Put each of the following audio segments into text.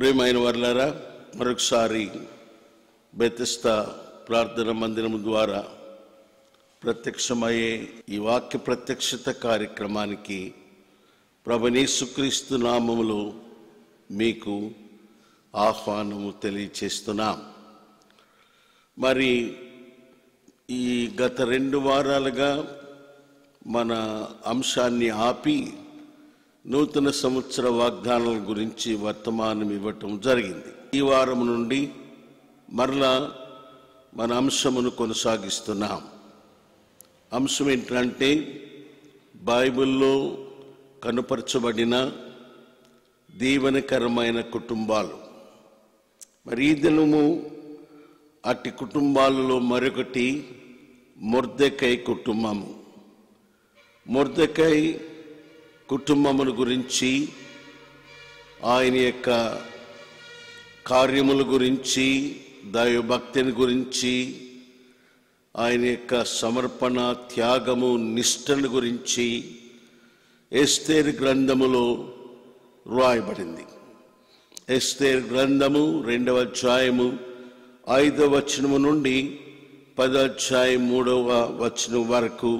ప్రియమైన వారలారా, మరొకసారి బెతెస్దా ప్రార్థన మందిరం ద్వారా ప్రత్యక్షమయ్యే ఈ వాక్య ప్రత్యక్షత కార్యక్రమానికి ప్రభువైన యేసుక్రీస్తు నామములో మీకు ఆహ్వానము తెలియచేస్తున్నాం. మరి ఈ గత 2 వారాలుగా మన అంశాన్ని ఆపి నూతన సంవత్సర వాగ్దానాల గురించి వర్తమానం ఇవ్వటం జరిగింది. ఈ వారం నుండి మరలా మన అంశమును కొనసాగిస్తున్నాం. అంశం ఏంటంటే బైబిల్లో కనుపరచబడిన దీవెనకరమైన కుటుంబాలు. మరి ఈ దినము అట్టి కుటుంబాలలో మరొకటి మొర్దెకై కుటుంబము. మొర్దెకై కుటుంబమును గురించి, ఆయన యొక్క కార్యముల గురించి, దైవభక్తిని గురించి, ఆయన యొక్క సమర్పణ, త్యాగము, నిష్ఠల గురించి ఎస్తేరు గ్రంథములో రాయబడింది. ఎస్తేరు గ్రంథము 2వ అధ్యాయము 5వ వచనము నుండి 10వ అధ్యాయం 3వ వచనం వరకు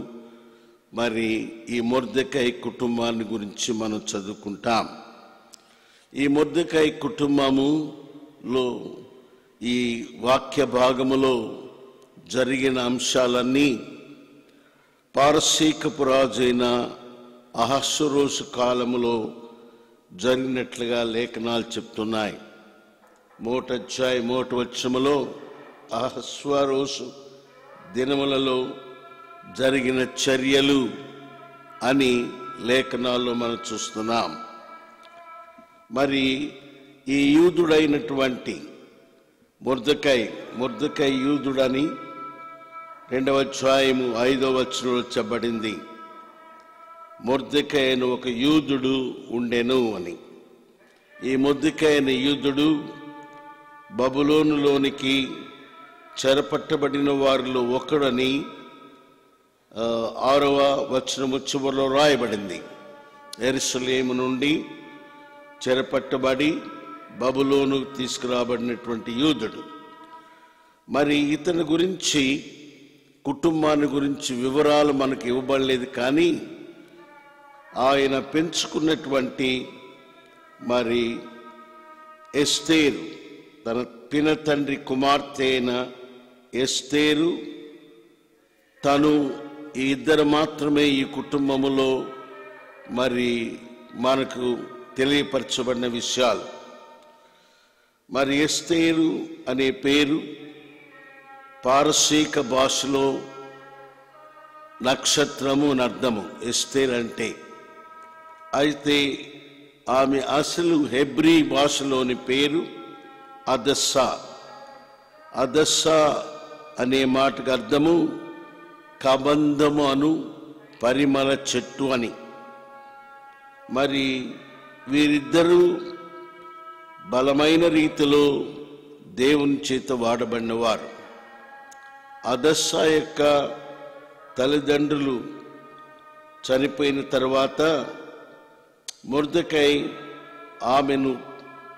మరి ఈ మొర్దెకై కుటుంబాన్ని గురించి మనం చదువుకుంటాం. ఈ మొర్దెకై కుటుంబములో ఈ వాక్య భాగములో జరిగిన అంశాలన్నీ పారసీకపు రాజైన అహష్వేరోషు కాలములో జరిగినట్లుగా లేఖనాలు చెప్తున్నాయి. 1వ అధ్యాయం 1వ వచనములో అహష్వేరోషు దినములలో జరిగిన చర్యలు అని లేఖనాల్లో మనం చూస్తున్నాం. మరి ఈ యూదుడైనటువంటి మొర్దెకై యూదుడని 2వ అధ్యాయము 5వ వచనంలో చెప్పబడింది. మొర్దెకై అనే ఒక యూదుడు ఉండెను అని. ఈ మొర్దెకై అనే యూదుడు బబులోనులోనికి చెరపట్టబడిన వారిలో ఒకడని 6వ వచనము చివరిలో రాయబడింది. యెరూషలేము నుండి చెరపట్టబడి బబులోను తీసుకురాబడినటువంటి యూదుడు. మరి ఇతని గురించి, కుటుంబాన్ని గురించి వివరాలు మనకు ఇవ్వబడలేదు. కానీ ఆయన పెంచుకున్నటువంటి మరి ఎస్తేరు, తన పినతండ్రి కుమార్తె అయిన ఎస్తేరు, తను ఈ ఇద్దరు మాత్రమే ఈ కుటుంబములో మరి మనకు తెలియపరచబడిన విషయాలు. మరి ఎస్తేరు అనే పేరు పారసీక భాషలో నక్షత్రము అని అర్థము. ఎస్తేర్ అంటే అయితే ఆమె అసలు హెబ్రీ భాషలోని పేరు అదస్సా. అదస్సా అనే మాటకు అర్థము కబంధము అను పరిమళ చెట్టు అని. మరి వీరిద్దరూ బలమైన రీతిలో దేవుని చేత వాడబడినవారు. అదస్సా యొక్క తల్లిదండ్రులు చనిపోయిన తర్వాత మొర్దెకై ఆమెను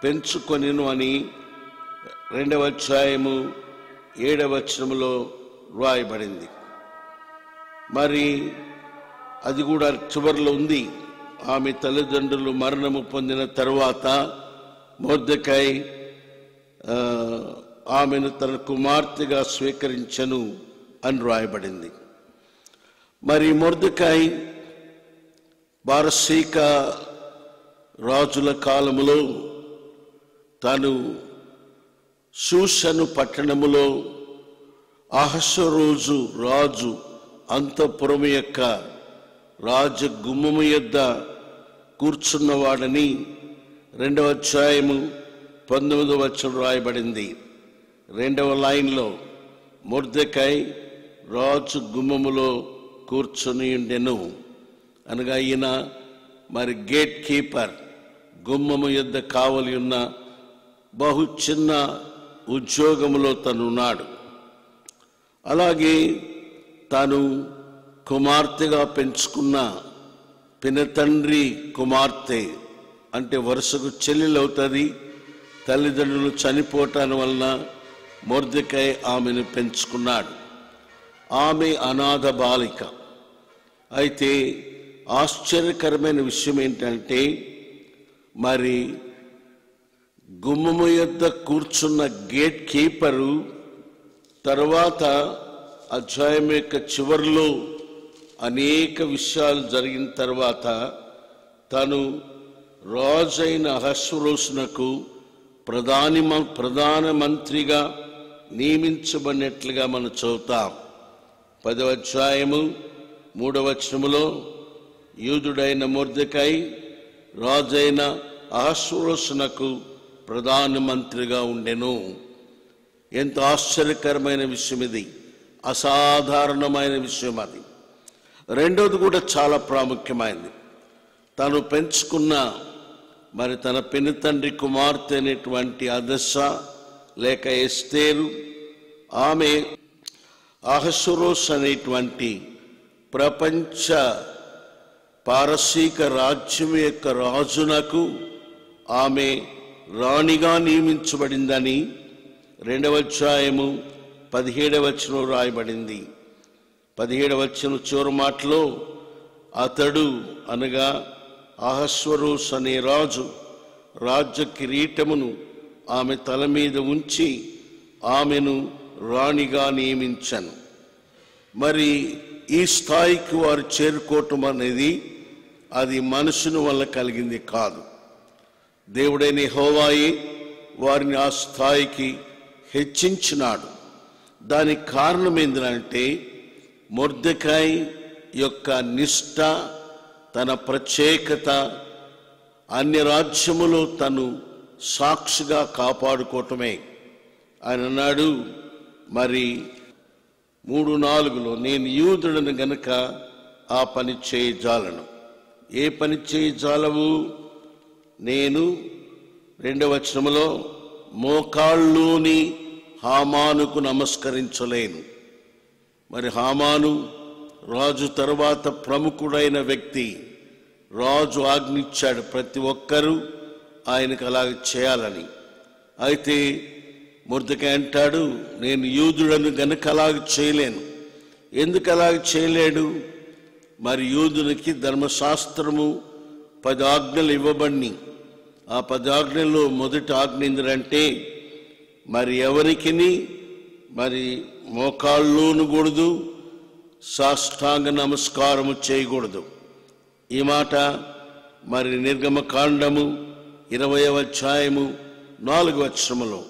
పెంచుకొనెను అని 2వ అధ్యాయము 7వ వచనములో రాయబడింది. మరి అది కూడా చివరిలో ఉంది. ఆమె తల్లిదండ్రులు మరణము పొందిన తర్వాత మొర్దెకై ఆమెను తన కుమార్తెగా స్వీకరించెను అని రాయబడింది. మరి మొర్దెకై పారసీక రాజుల కాలములో తాను షూషను పట్టణములో అహష్వేరోషు రాజు అంతఃపురము యొక్క రాజగుమ్మము యొద్ద కూర్చున్నవాడని 2వ అధ్యాయము 19వ వచనం రాయబడింది. 2వ లైన్లో మొర్దెకై రాజు గుమ్మములో కూర్చొని ఉండెను అనగా ఈయన మరి గేట్ కీపర్, గుమ్మము యొద్ద కావలి ఉన్న బహు చిన్న ఉద్యోగములో తనున్నాడు. అలాగే తాను కుమార్తెగా పెంచుకున్న పినతండ్రి కుమార్తె అంటే వరుసకు చెల్లెలవుతుంది, తల్లిదండ్రులు చనిపోవటం వలన మొర్దెకై ఆమెను పెంచుకున్నాడు. ఆమె అనాథ బాలిక. అయితే ఆశ్చర్యకరమైన విషయం ఏంటంటే, మరి గుమ్మము యొద్ద కూర్చున్న గేట్ కీపరు తర్వాత అధ్యాయం యొక్క చివరిలో అనేక విషయాలు జరిగిన తర్వాత తను రాజైన అహష్వేరోషునకు ప్రధానమంత్రిగా నియమించబడినట్లుగా మనం చదువుతాం. 10వ అధ్యాయము 3వ వచనములో యూదుడైన మొర్దెకై రాజైన అహష్వేరోషునకు ప్రధానమంత్రిగా ఉండెను. ఎంత ఆశ్చర్యకరమైన విషయం ఇది, అసాధారణమైన విషయం అది. రెండోది కూడా చాలా ప్రాముఖ్యమైనది. తను పెంచుకున్న మరి తన పినతండ్రి కుమార్తె అనేటువంటి అదశ లేక ఎస్తేరు, ఆమె అహష్వేరోషు అనేటువంటి ప్రపంచ పారసీక రాజ్యం యొక్క రాజునకు ఆమె రాణిగా నియమించబడిందని 2వ అధ్యాయము 17వ వచనం రాయబడింది. 17వ వచనం చివరి మాటలో అతడు అనగా అహష్వేరోషు అనే రాజు రాజ్య కిరీటమును ఆమె తల మీద ఉంచి ఆమెను రాణిగా నియమించాను. మరి ఈ స్థాయికి వారు చేరుకోవటం అనేది అది మనుషుని వల్ల కలిగింది కాదు. దేవుడైన యెహోవాయే వారిని ఆ స్థాయికి హెచ్చించినాడు. దానికి కారణం ఏంటంటే మొర్దెకై యొక్క నిష్ఠ, తన ప్రత్యేకత, అన్య రాజ్యములో తను సాక్షిగా కాపాడుకోవటమే. ఆయన అన్నాడు మరి 3:4లో, నేను యూదుడను గనుక ఆ పని చేయజాలను. ఏ పని చేయజాలవు? నేను 2వ వచనములో మోకాళ్ళలోని హామానుకు నమస్కరించలేను. మరి హామాను రాజు తర్వాత ప్రముఖుడైన వ్యక్తి. రాజు ఆజ్ఞించాడు ప్రతి ఒక్కరూ ఆయనకు అలాగ చేయాలని. అయితే మొర్దెకై అంటాడు, నేను యూదుడను గనుక అలాగ చేయలేను. ఎందుకు అలాగ చేయలేడు? మరి యూదునికి ధర్మశాస్త్రము 10 ఆజ్ఞలు ఇవ్వబడి, ఆ 10 ఆజ్ఞల్లో మొదటి ఆజ్ఞ ఏంటంటే మరి ఎవరికి మరి మోకాళ్ళలోనకూడదు, సాష్టాంగ నమస్కారము చేయకూడదు. ఈ మాట మరి నిర్గమకాండము 20వ అధ్యాయము 4వ వచనములో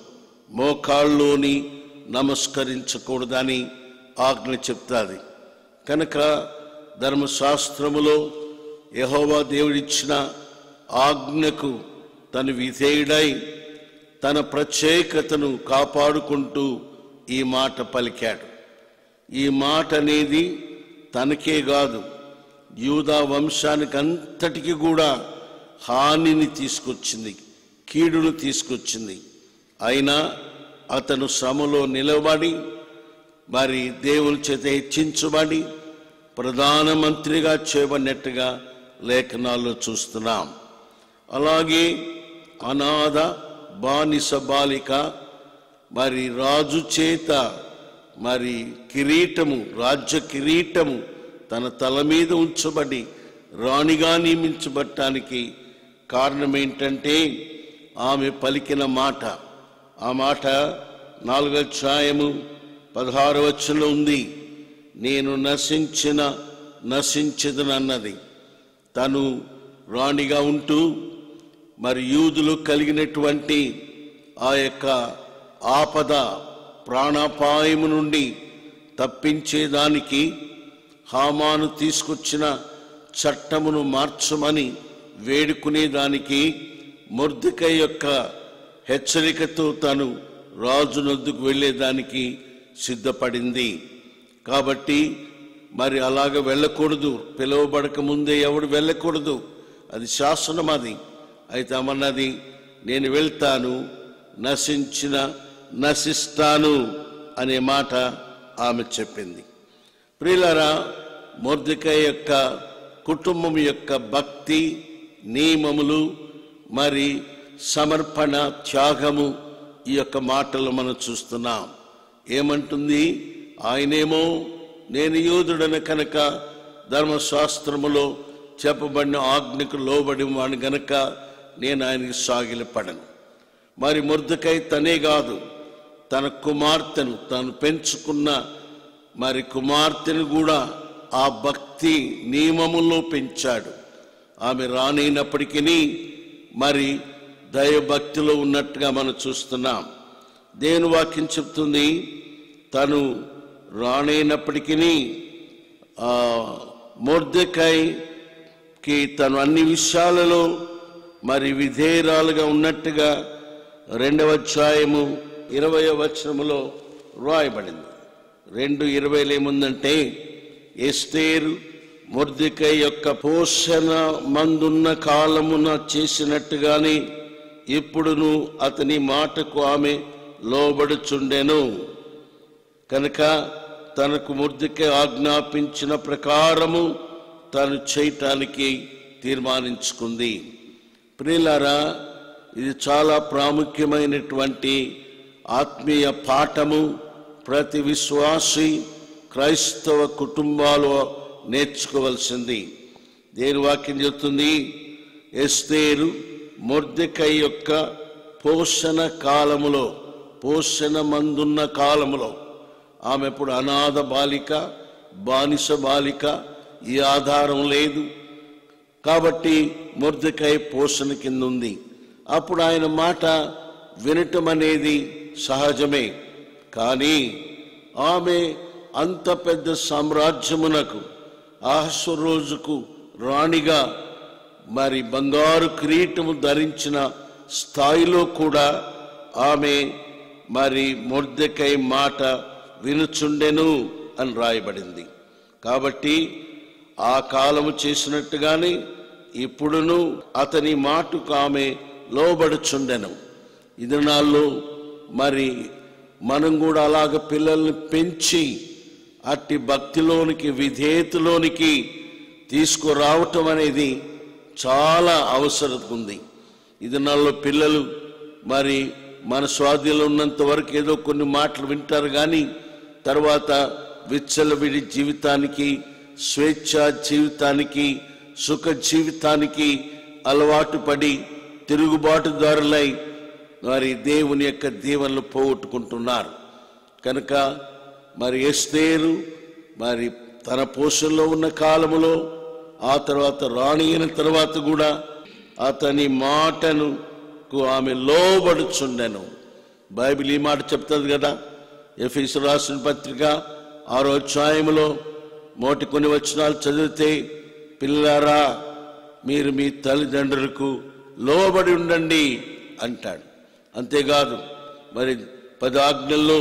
మోకాళ్ళలోని నమస్కరించకూడదని ఆజ్ఞ చెప్తాది. కనుక ధర్మశాస్త్రములో యెహోవా దేవుడిచ్చిన ఆజ్ఞకు తను విధేయుడై తన ప్రత్యేకతను కాపాడుకుంటూ ఈ మాట పలికాడు. ఈ మాట అనేది తనకే కాదు, యూదా వంశానికి అంతటికి కూడా హానిని తీసుకొచ్చింది, కీడును తీసుకొచ్చింది. అయినా అతను శ్రమలో నిలబడి మరి దేవుని చేత హెచ్చించబడి ప్రధానమంత్రిగా చేయబడినట్టుగా లేఖనాల్లో చూస్తున్నాం. అలాగే అనాథ బానిస బాలిక మరి రాజు చేత మరి కిరీటము, రాజ్య కిరీటము తన తల మీద ఉంచబడి రాణిగా నియమించబడటానికి కారణం ఏంటంటే ఆమె పలికిన మాట. ఆ మాట 4వ అధ్యాయము 16వ వచనంలో ఉంది. నేను నశించదనన్నది. తను రాణిగా ఉంటూ మరి యూదులు కలిగినటువంటి ఆ యొక్క ఆపద, ప్రాణాపాయము నుండి తప్పించేదానికి హామాను తీసుకొచ్చిన చట్టమును మార్చమని వేడుకునేదానికి మొర్దెకై యొక్క హెచ్చరికతో తను రాజునొద్దకు వెళ్ళేదానికి సిద్ధపడింది. కాబట్టి మరి అలాగ వెళ్ళకూడదు, పిలువబడక ముందే ఎవడు వెళ్ళకూడదు, అది శాసనం. అది అయితే అమన్నది, నేను వెళ్తాను, నశిస్తాను అనే మాట ఆమె చెప్పింది. ప్రియులారా, మొర్దెకై యొక్క కుటుంబం యొక్క భక్తి నియమములు మరి సమర్పణ, త్యాగము ఈ యొక్క మాటలు మనం చూస్తున్నాం. ఏమంటుంది? ఆయనేమో నేను యూదుడను కనుక ధర్మశాస్త్రములో చెప్పబడిన ఆజ్ఞకు లోబడి వాడు గనక నేను ఆయనకి సాగిలపడను. మరి మొర్దెకై తనే కాదు, తన కుమార్తెను, తను పెంచుకున్న మరి కుమార్తెను కూడా ఆ భక్తి నియమములో పెంచాడు. ఆమె రానైనప్పటికీ మరి దైవభక్తిలో ఉన్నట్టుగా మనం చూస్తున్నాం. దేవుని వాక్యం చెప్తుంది, తను రానైనప్పటికీ మొర్దెకైకి తను అన్ని విషయాలలో మరి విధేయురాలుగా ఉన్నట్టుగా 2వ అధ్యాయము 20వ వచనములో రాయబడింది. 2:20 ఏముందంటే, ఎస్తేరు మొర్దెకై యొక్క పోషణ మందున్న కాలమున చేసినట్టుగానే ఇప్పుడును అతని మాటకు ఆమె లోబడుచుండెను. కనుక తనకు మొర్దెకై ఆజ్ఞాపించిన ప్రకారము తను చేయటానికి తీర్మానించుకుంది. ప్రియులారా, ఇది చాలా ప్రాముఖ్యమైనటువంటి ఆత్మీయ పాఠము. ప్రతి విశ్వాసి క్రైస్తవ కుటుంబాలు నేర్చుకోవలసింది. దేవుని వాక్యం చెప్తుంది, ఎస్తేరు మొర్దెకై యొక్క పోషణ కాలములో, పోషణ మందున్న కాలములో, ఆమె ఇప్పుడు అనాథ బాలిక, బానిస బాలిక, ఈ ఆధారం లేదు కాబట్టి మొర్దెకై పోషణ కింద ఉంది. అప్పుడు ఆయన మాట వినటం అనేది సహజమే. కానీ ఆమె అంత పెద్ద సామ్రాజ్యమునకు, అహష్వేరోషుకు రాణిగా మరి బంగారు కిరీటము ధరించిన స్థాయిలో కూడా ఆమె మరి మొర్దెకై మాట వినుచుండెను అని రాయబడింది. కాబట్టి ఆ కాలము చేసినట్టుగానే ఇప్పుడును అతని మాటకు ఆమె లోబడుచుండెను. ఈ దినాల్లో మరి మనం కూడా అలాగ పిల్లల్ని పెంచి అట్టి భక్తిలోనికి, విధేయతలోనికి తీసుకురావటం అనేది చాలా అవసరం ఉంది. ఈ దినాల్లో పిల్లలు మరి మన స్వాధీనంలో ఉన్నంత వరకు ఏదో కొన్ని మాటలు వింటారు, కానీ తర్వాత విచ్చలవిడి జీవితానికి, స్వేచ్ఛ జీవితానికి, సుఖ జీవితానికి అలవాటు పడి తిరుగుబాటుదారులై మరి దేవుని యొక్క దీవెనలు పోగొట్టుకుంటున్నారు. కనుక మరి ఎస్తేరు మరి తన పోషణలో ఉన్న కాలములో, ఆ తర్వాత రాణి అయిన తర్వాత కూడా అతని మాటను ఆమె లోబడుచుండెను. బైబిల్ ఈ మాట చెప్తుంది కదా, ఎఫెసీయులకు రాసిన పత్రిక 6వ అధ్యాయములో మొదటి కొన్ని వచనాలు చదివితే, పిల్లారా మీరు మీ తల్లిదండ్రులకు లోబడి ఉండండి అంటాడు. అంతేకాదు మరి 10 ఆజ్ఞల్లో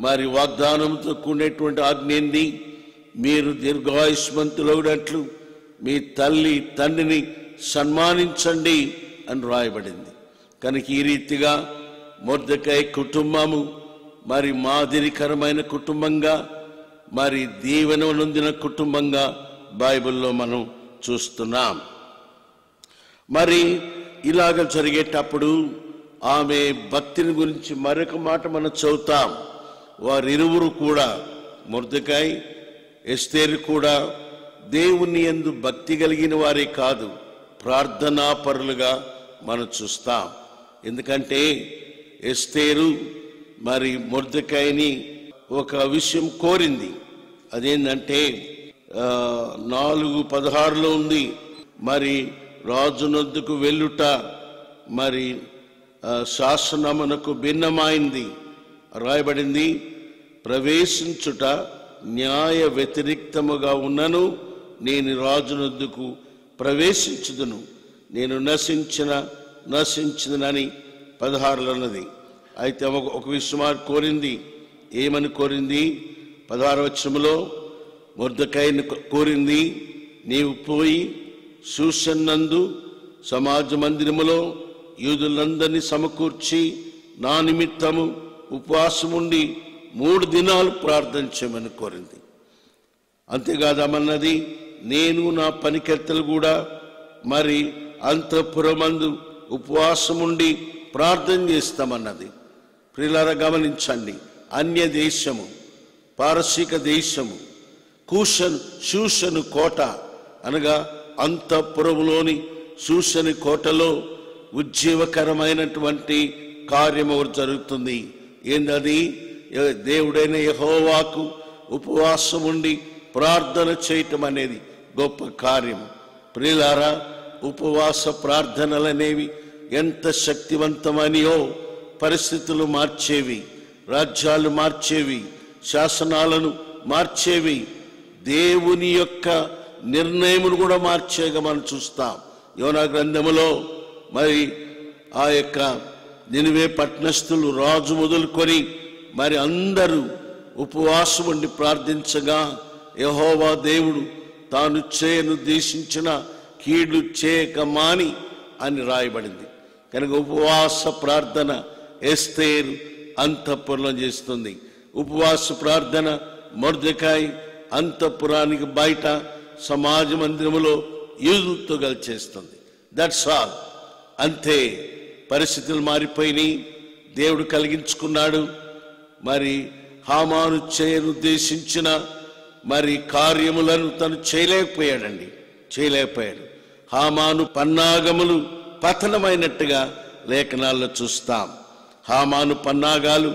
మరి వాగ్దానంతో కూడినటువంటి ఆజ్ఞ ఏంది? మీరు దీర్ఘాయుష్మంతులగునట్లు మీ తల్లి తండ్రిని సన్మానించండి అని రాయబడింది. కనుక ఈ రీతిగా మొర్దెకై కుటుంబము మరి మాదిరికరమైన కుటుంబంగా, మరి దీవెన నొందిన కుటుంబంగా బైబిల్లో మనం చూస్తున్నాం. మరి ఇలాగ జరిగేటప్పుడు ఆమె భక్తిని గురించి మరొక మాట మనం చదువుతాం. వారిరువురు కూడా, మొర్దెకై, ఎస్తేరు కూడా దేవుని యందు భక్తి కలిగిన వారే కాదు, ప్రార్థనాపరులుగా మనం చూస్తాం. ఎందుకంటే ఎస్తేరు మరి మొర్దెకైని ఒక విషయం కోరింది. అదేంటంటే 4:16 ఉంది, మరి రాజునొద్దకు వెళ్ళుట మరి శాసనమునకు భిన్నమైంది రాయబడింది. ప్రవేశించుట న్యాయ వ్యతిరిక్తముగా ఉన్నను నేను రాజునొద్దకు ప్రవేశించుదును, నేను నశించదనని 16 అన్నది. అయితే ఒక విషయం కోరింది. ఏమని కోరింది? 16వ వచనములో మొర్దెకైని కోరింది, నీవు పోయి షూషన్నందు సమాజ మందిరములో యూదులందరినీ సమకూర్చి నా నిమిత్తము ఉపవాసముండి 3 దినాలు ప్రార్థన చేయమని కోరింది. అంతేకాదమన్నది, నేను నా పనికర్తలు కూడా మరి అంతఃపురమందు ఉపవాసం ఉండి ప్రార్థన చేస్తామన్నది. ప్రియులారా గమనించండి, అన్య దేశము, పారసీక దేశము, శూషను కోట అనగా అంతఃపురములోని శూషను కోటలో ఉజ్జీవకరమైనటువంటి కార్యము జరుగుతుంది. ఏందది? దేవుడైన యెహోవాకు ఉపవాసం ఉండి ప్రార్థన చేయటం అనేది గొప్ప కార్యం. ప్రియులారా, ఉపవాస ప్రార్థనలనేవి ఎంత శక్తివంతమనియో, పరిస్థితులు మార్చేవి, రాజ్యాలు మార్చేవి, శాసనాలను మార్చేవి, దేవుని యొక్క నిర్ణయమును కూడా మార్చేగా మనం చూస్తాం. యోనా గ్రంథములో మరి ఆ యొక్క నినివే పట్టణస్థులు రాజు మొదలుకొని మరి అందరూ ఉపవాసం ఉండి ప్రార్థించగా యెహోవా దేవుడు తాను చేయనుద్దేశించిన కీడు చేయక మాని అని రాయబడింది. కనుక ఉపవాస ప్రార్థన ఎస్తేరు అంతఃపురంలో చేస్తుంది. ఉపవాస ప్రార్థన మొర్దెకాయి అంతఃపురానికి బయట సమాజ మందిరములో యూదులతో కలిసి చేస్తుంది. That's all. అంతే. పరిస్థితులు మారిపోయినాయి. దేవుడు కలిగించుకున్నాడు. మరి హామాను చేయనుద్దేశించిన మరి కార్యములను తను చేయలేకపోయాడు. హామాను పన్నాగములు పతనమైనట్టుగా లేఖనాల్లో చూస్తాం. హామాను పన్నాగాలు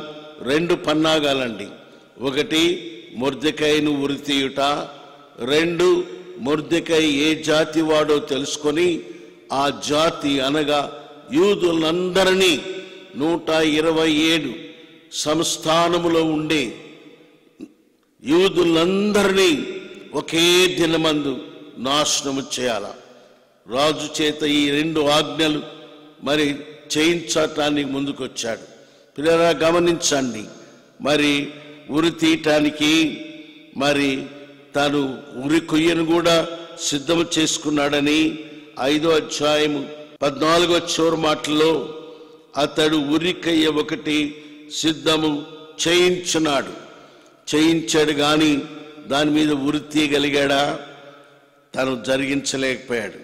2 పన్నాగాలండి. 1 మొర్దెకైను ఉరితీయుట, 2 మొర్దెకై ఏ జాతి వాడో తెలుసుకొని ఆ జాతి అనగా యూదులందరినీ 127 సంస్థానములో ఉండే యూదులందరినీ ఒకే దినమందు నాశనము చేయాల. రాజు చేత ఈ 2 ఆజ్ఞలు మరి చేయించటానికి ముందుకొచ్చాడు. పిల్లరా గమనించండి, మరి ఉరి తీయటానికి మరి తను ఉరి కొయ్యను కూడా సిద్ధము చేసుకున్నాడని 5వ అధ్యాయము 14వ చివరి మాటల్లో అతడు ఉరికయ్య 1 సిద్ధము చేయించాడు గాని దాని మీద ఉరి తీయగలిగాడా? తను జరిగించలేకపోయాడు.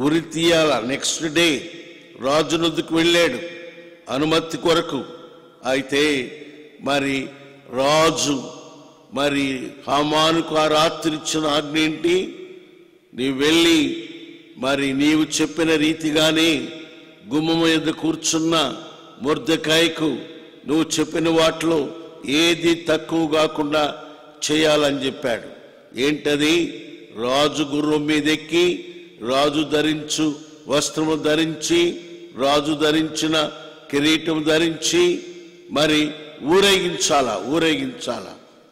ఉరి తీయాల. నెక్స్ట్ డే రాజు నొద్దుకు వెళ్ళాడు అనుమతి కొరకు. అయితే మరి రాజు మరి హామానుకు ఆ రాత్రి ఇచ్చిన ఆజ్ఞ ఏంటి? నీవు వెళ్ళి మరి నీవు చెప్పిన రీతిగానే గుమ్మం మీద కూర్చున్న మొర్దెకాయికు నువ్వు చెప్పిన వాటిలో ఏది తక్కువ కాకుండా చేయాలని చెప్పాడు. ఏంటది? రాజు గుర్రం మీద ఎక్కి, రాజు ధరించు వస్త్రము ధరించి, రాజు ధరించిన కిరీటం ధరించి మరి ఊరేగించాల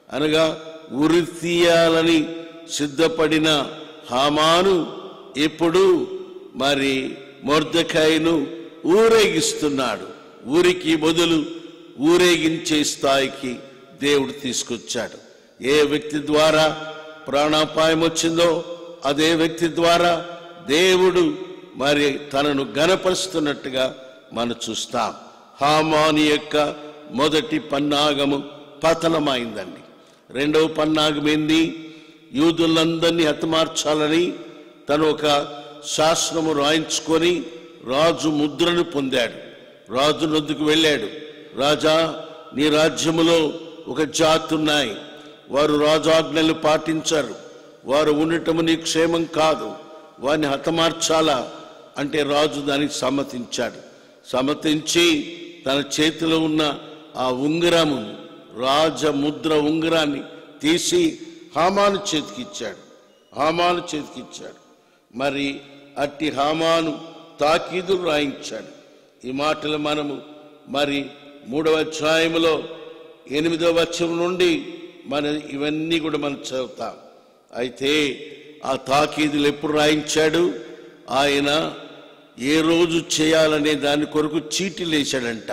అనగా ఉరి తీయాలని సిద్ధపడిన హామాను ఇప్పుడు మరి మొర్దెకాయిను ఊరేగిస్తున్నాడు. ఊరికి బదులు ఊరేగించే స్థాయికి దేవుడు తీసుకొచ్చాడు. ఏ వ్యక్తి ద్వారా ప్రాణాపాయం వచ్చిందో అదే వ్యక్తి ద్వారా దేవుడు మరి తనను ఘనపరుస్తున్నట్టుగా మనం చూస్తాం. హామాను యొక్క మొదటి పన్నాగము పతనమైందండి. 2వ పన్నాగం ఏంది? యూదులందరినీ హతమార్చాలని తను ఒక శాసనము రాయించుకొని రాజు ముద్రను పొందాడు. రాజు నొద్దుకు వెళ్ళాడు. రాజా, నీ రాజ్యములో ఒక జాతి ఉన్నాయి, వారు రాజాజ్ఞలు పాటించరు, వారు ఉండటము నీ క్షేమం కాదు, వారిని హతమార్చాలా అంటే రాజు దానికి సమ్మతించి తన చేతిలో ఉన్న ఆ ఉంగరము, రాజముద్ర ఉంగరాన్ని తీసి హామాను చేతికిచ్చాడు. మరి అట్టి హామాను తాకీదు రాయించాడు. ఈ మాటలు మనము మరి 3వ అధ్యాయములో 8వ వచనం నుండి ఇవన్నీ కూడా మనం చదువుతాం. అయితే ఆ తాకీదులు ఎప్పుడు రాయించాడు? ఆయన ఏ రోజు చేయాలనే దాని కొరకు చీటీలు వేశాడంట.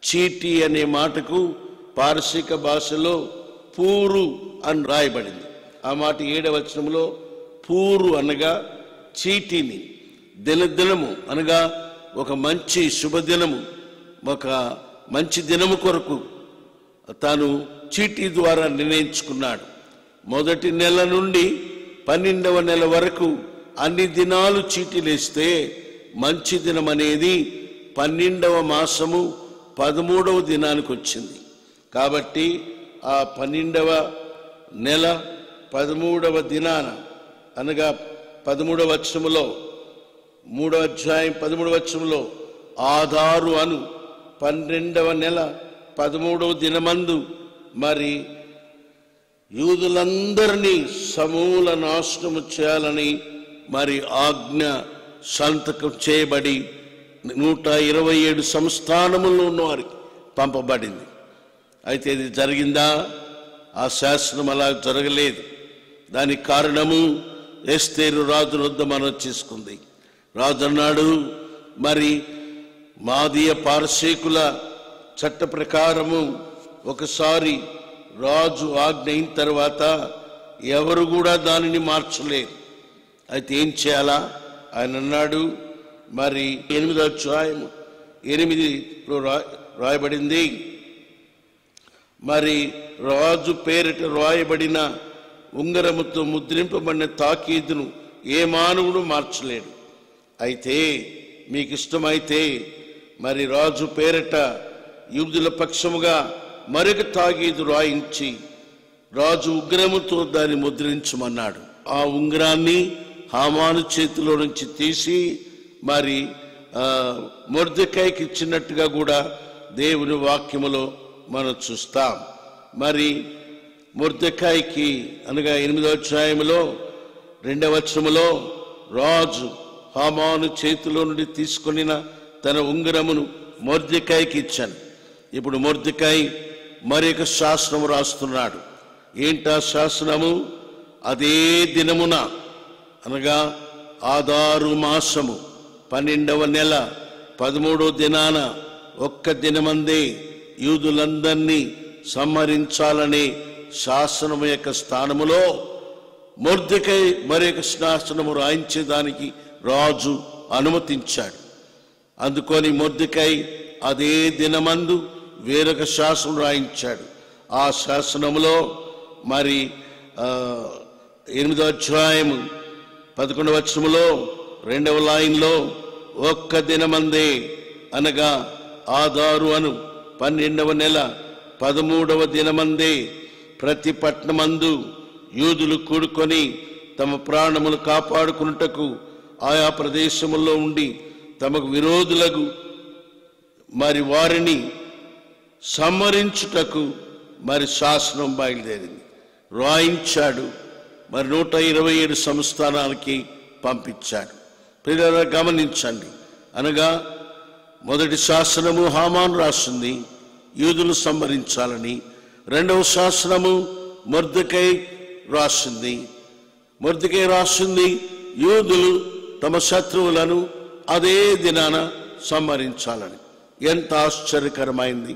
చీటీ అనే మాటకు పారసీక భాషలో పూరు అని రాయబడింది. ఆ మాట 7వ వచనంలో పూరు అనగా చీటీని, దినము అనగా ఒక మంచి శుభదినము, ఒక మంచి దినము కొరకు తాను చీటీ ద్వారా నిర్ణయించుకున్నాడు. మొదటి నెల నుండి 12వ నెల వరకు అన్ని దినాలు చీటీలు వేస్తే మంచి దినం అనేది 12వ మాసము 13వ దినానికి వచ్చింది. కాబట్టి ఆ 12వ నెల 13వ దినాన అనగా 13వ వచనములో 3వ అధ్యాయం 13వ వచనములో ఆదారు అను 12వ నెల 13వ దినమందు మరి యూదులందరినీ సమూల నాశనము చేయాలని మరి ఆజ్ఞ సంతకం చేయబడి 127 సంస్థానముల్లో ఉన్న వారికి పంపబడింది. అయితే ఇది జరిగిందా? ఆ శాసనం అలా జరగలేదు. దానికి కారణము ఎస్తేరు రాజు వద్ద మనం చేసుకుంది. రాజు అన్నాడు, మరి మాదీయ పారసీకుల చట్ట ప్రకారము ఒకసారి రాజు ఆజ్ఞ అయిన తర్వాత ఎవరు కూడా దానిని మార్చలేరు. అయితే ఏం చేయాలా? ఆయన అన్నాడు, మరి 8వ అధ్యాయం 8లో రాయబడింది, మరి రాజు పేరిట రాయబడిన ఉంగరముతో ముద్రింపబడిన తాకీదును ఏ మానవుడు మార్చలేడు. అయితే మీకు ఇష్టమైతే మరి రాజు పేరిట యూదుల పక్షముగా మరొక తాకీదు రాయించి రాజు ఉగ్రముతో దాన్ని ముద్రించమన్నాడు. ఆ ఉంగరాన్ని హామాను చేతిలో నుంచి తీసి మరి మొర్దెకైకి ఇచ్చినట్టుగా కూడా దేవుని వాక్యములో మనం చూస్తాం. మరి మొర్దెకైకి అనగా 8వ అధ్యాయములో 2వ వచనములో రాజు హామాను చేతిలో నుండి తీసుకొనిన తన ఉంగరమును మొర్దెకైకి ఇచ్చాను. ఇప్పుడు మొర్దెకై మరొక శాసనము రాస్తున్నాడు. ఏంటా శాసనము? అదే దినమున అనగా ఆదారు మాసము 12వ నెల 13వ దినాన ఒక్క దినమందే యూదులందరినీ సంహరించాలనే శాసనము యొక్క స్థానములో మొర్దెకై మరొక శాసనము రాయించేదానికి రాజు అనుమతించాడు. అందుకొని మొర్దెకై అదే దినమందు వేరొక శాసనం రాయించాడు. ఆ శాసనములో మరి 8వ అధ్యాయము 11వ వచనములో 2వ లైన్లో ఒక్క దినమందే అనగా ఆదారు అను 12వ నెల 13వ దినమందే ప్రతి పట్టణమందు యూదులు కూడుకొని తమ ప్రాణములు కాపాడుకున్నటకు ఆయా ప్రదేశముల్లో ఉండి తమకు విరోధులకు మరి వారిని సంహరించుటకు మరి శాసనం బయలుదేరింది. రాయించాడు. మరి 127 సంస్థానానికి పంపించాడు. పిల్లలు గమనించండి. అనగా మొదటి శాసనము హామాను రాసింది, యూదులు సంహరించాలని. 2వ శాసనము మొర్దెకై రాసింది. మొర్దెకై రాసింది యూదులు తమ శత్రువులను అదే దినాన సంహరించాలని. ఎంత ఆశ్చర్యకరమైంది.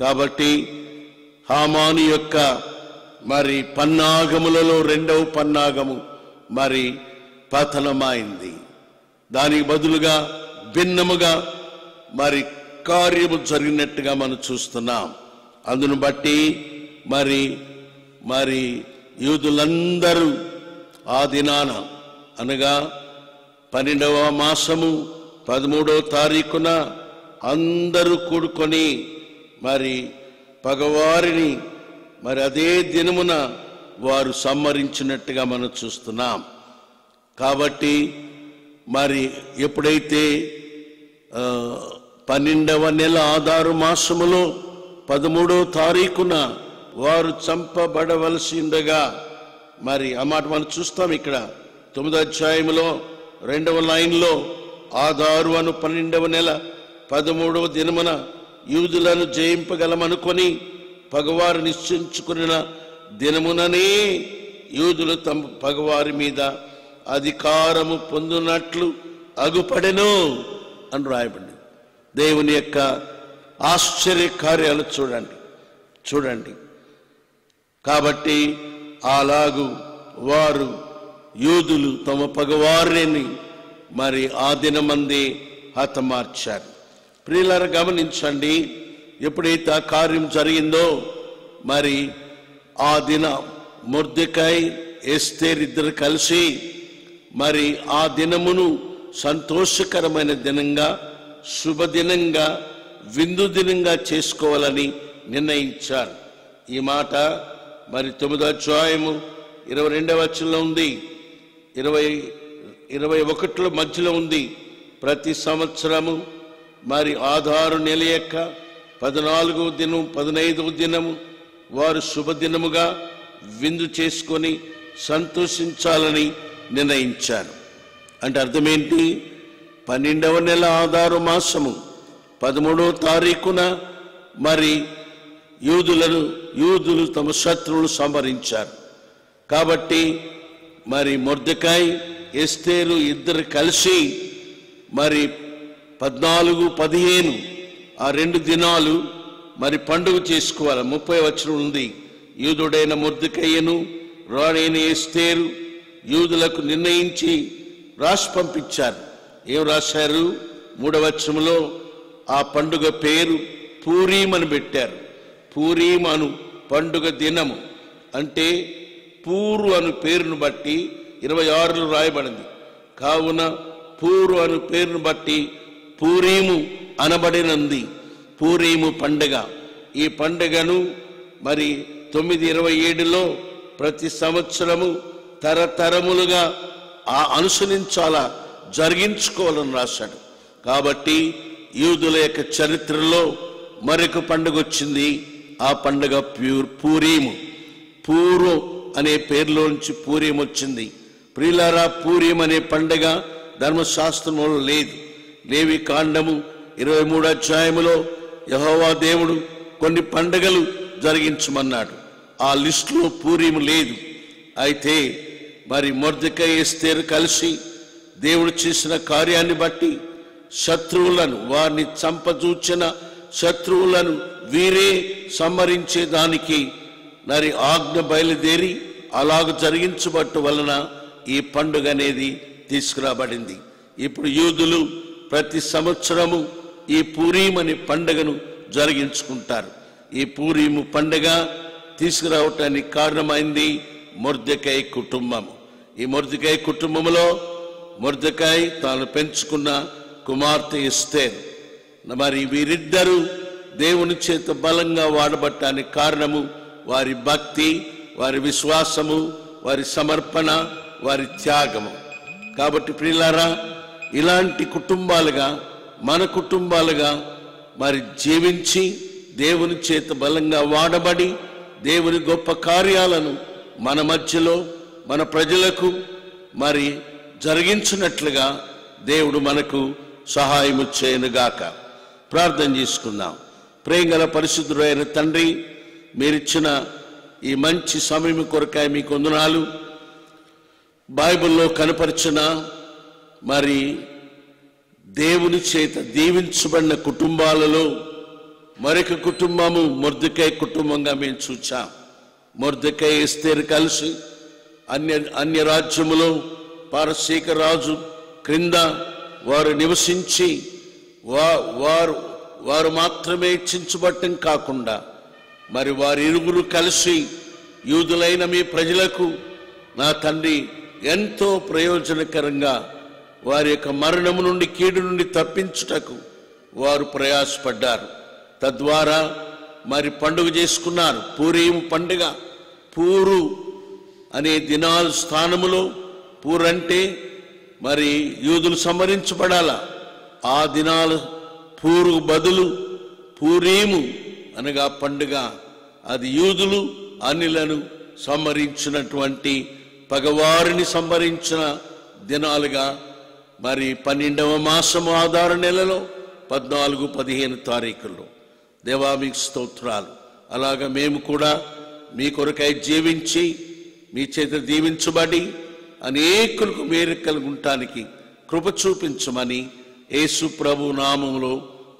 కాబట్టి హామాను యొక్క మరి పన్నాగములలో 2వ పన్నాగము మరి పతనమైంది. దానికి బదులుగా భిన్నముగా మరి కార్యము జరిగినట్టుగా మనం చూస్తున్నాం. అందును బట్టి మరి మరి యూదులందరూ ఆ దినాన అనగా 12వ మాసము 13వ తారీఖున అందరూ కూడుకొని మరి పగవారిని మరి అదే దినమున వారు సంహరించినట్టుగా మనం చూస్తున్నాం. కాబట్టి మరి ఎప్పుడైతే 12వ నెల ఆదారు మాసములో 13వ తారీఖున వారు చంపబడవలసి ఉండగా మరి ఆ మాట మనం చూస్తాం. ఇక్కడ 9వ అధ్యాయములో 2వ లైన్లో ఆదారు అను 12వ నెల 13వ దినమున యూదులను జయింపగలమనుకొని పగవారు నిశ్చయించుకున్న దినముననే యూదులు తమ పగవారి మీద అధికారము పొందునట్లు అగుపడెను అని రాయబడింది. దేవుని యొక్క ఆశ్చర్య కార్యాలు చూడండి. కాబట్టి అలాగు వారు యూదులు తమ పగవారిని మరి ఆ దినమందే హతమార్చారు. ప్రియులారా గమనించండి. ఎప్పుడైతే ఆ కార్యం జరిగిందో మరి ఆ దిన మొర్దెకై ఎస్తేర్ ఇద్దరు కలిసి మరి ఆ దినమును సంతోషకరమైన దినంగా, శుభదినంగా, విందు దినంగా చేసుకోవాలని నిర్ణయించారు. ఈ మాట మరి 9వ అధ్యాయము 22వ వచనంలో ఉంది, 21 మధ్యలో ఉంది. ప్రతి సంవత్సరము మరి ఆధారు నెల యొక్క 14వ దినం 15వ దినము వారు శుభదినముగా విందు చేసుకొని సంతోషించాలని నిర్ణయించారు. అంటే అర్థమేంటి? 12వ నెల ఆధారు మాసము 13వ తారీఖున మరి యూదులు తమ శత్రువులు సంహరించారు. కాబట్టి మరి మొర్దెకాయి, ఎస్తేరు ఇద్దరు కలిసి మరి 14, 15 ఆ 2 దినాలు మరి పండుగ చేసుకోవాలి. 30వ వచనం ఉంది, యూదుడైన మొర్దెకాయిను రాణైన ఎస్తేరు యూదులకు నిర్ణయించి రాసి పంపించారు. ఏం రాశారు? 3వ వచనంలో ఆ పండుగ పేరు పూరీం అని పెట్టారు. పూరీం అను పండుగ దినము అంటే పూరు అను పేరును బట్టి 26లో రాయబడింది. కావున పూరు అను పేరును బట్టి పూరీము అనబడినంది. పూరీము పండుగ. ఈ పండుగను మరి 927లో ప్రతి సంవత్సరము తరతరములుగా అనుసరించాలా, జరిగించుకోవాలని రాశాడు. కాబట్టి యూదుల యొక్క చరిత్రలో మరొక పండుగ వచ్చింది. ఆ పండుగ పూరీము. పూరు అనే పేరులోంచి పూరీం వచ్చింది. ప్రియులారా, పూరీం అనే పండుగ ధర్మశాస్త్రంలో లేదు. లేవి కాండము 23వ అధ్యాయములో యెహోవా దేవుడు కొన్ని పండుగలు జరిగించమన్నాడు. ఆ లిస్టులో పూరీము లేదు. అయితే మరి మొర్దెకాయి, ఎస్తేరు కలిసి దేవుడు చేసిన కార్యాన్ని బట్టి శత్రువులను, వారిని చంపజూచిన శత్రువులను వీరే సంహరించేదానికి మరి ఆజ్ఞ బయలుదేరి అలాగ జరిగించబట్టు వలన ఈ పండుగ అనేది తీసుకురాబడింది. ఇప్పుడు యూదులు ప్రతి సంవత్సరము ఈ పూరీం అనే పండుగను జరిగించుకుంటారు. ఈ పూరీము పండుగ తీసుకురావటానికి కారణమైంది మొర్దెకాయి కుటుంబము. ఈ మొర్దెకాయి కుటుంబంలో మొర్దెకాయి తాను పెంచుకున్న కుమార్తె ఎస్తేరు. మరి వీరిద్దరూ దేవుని చేత బలంగా వాడబట్టానికి కారణము వారి భక్తి, వారి విశ్వాసము, వారి సమర్పణ, వారి త్యాగము. కాబట్టి ప్రియులారా, ఇలాంటి కుటుంబాలుగా మన కుటుంబాలుగా మరి జీవించి దేవుని చేత బలంగా వాడబడి దేవుని గొప్ప కార్యాలను మన మధ్యలో మన ప్రజలకు మరి జరిగించినట్లుగా దేవుడు మనకు సహాయము చేయనుగాక. ప్రార్థన చేసుకుందాం. ప్రేమగల పరిశుద్ధుడైన తండ్రి, మీరిచ్చిన ఈ మంచి సమయం కొరకాయ మీకు వందనాలు. బైబిల్లో కనపరిచిన మరి దేవుని చేత దీవించబడిన కుటుంబాలలో మరొక కుటుంబము మొర్దెకాయి కుటుంబంగా మేము చూచాం. మొర్దెకాయి, ఎస్తేరు కలిసి అన్య రాజ్యములో పారసీక రాజు క్రింద వారు నివసించి వారు మాత్రమే చించబట్టం కాకుండా మరి వారి ఇరువురు కలిసి యూదులైన మీ ప్రజలకు నా తండ్రి ఎంతో ప్రయోజనకరంగా వారి యొక్క మరణము నుండి, కీడు నుండి తప్పించుటకు వారు ప్రయాసపడ్డారు. తద్వారా మరి పండుగ చేసుకున్నారు. పూరీం పండుగ. పూరు అనే దినాల స్థానములో, పూరంటే మరి యూదులు సంహరించబడాల. ఆ దినాలు పూరు బదులు పూరీము అనగా పండుగ. అది యూదులు అన్యులను సంహరించినటువంటి, పగవారిని సంహరించిన దినాలుగా మరి 12వ మాసము ఆధార నెలలో 14, 15 తారీఖుల్లో. దేవా మీకు స్తోత్రాలు. అలాగా మేము కూడా మీ కొరకై జీవించి మీ చేత దీవించబడి అనేకులకు మేలు కలుగుంటానికి కృప చూపించమని యేసు ప్రభు నామములో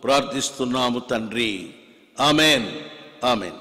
ప్రార్థిస్తున్నాము తండ్రి. ఆమెన్. ఆమెన్.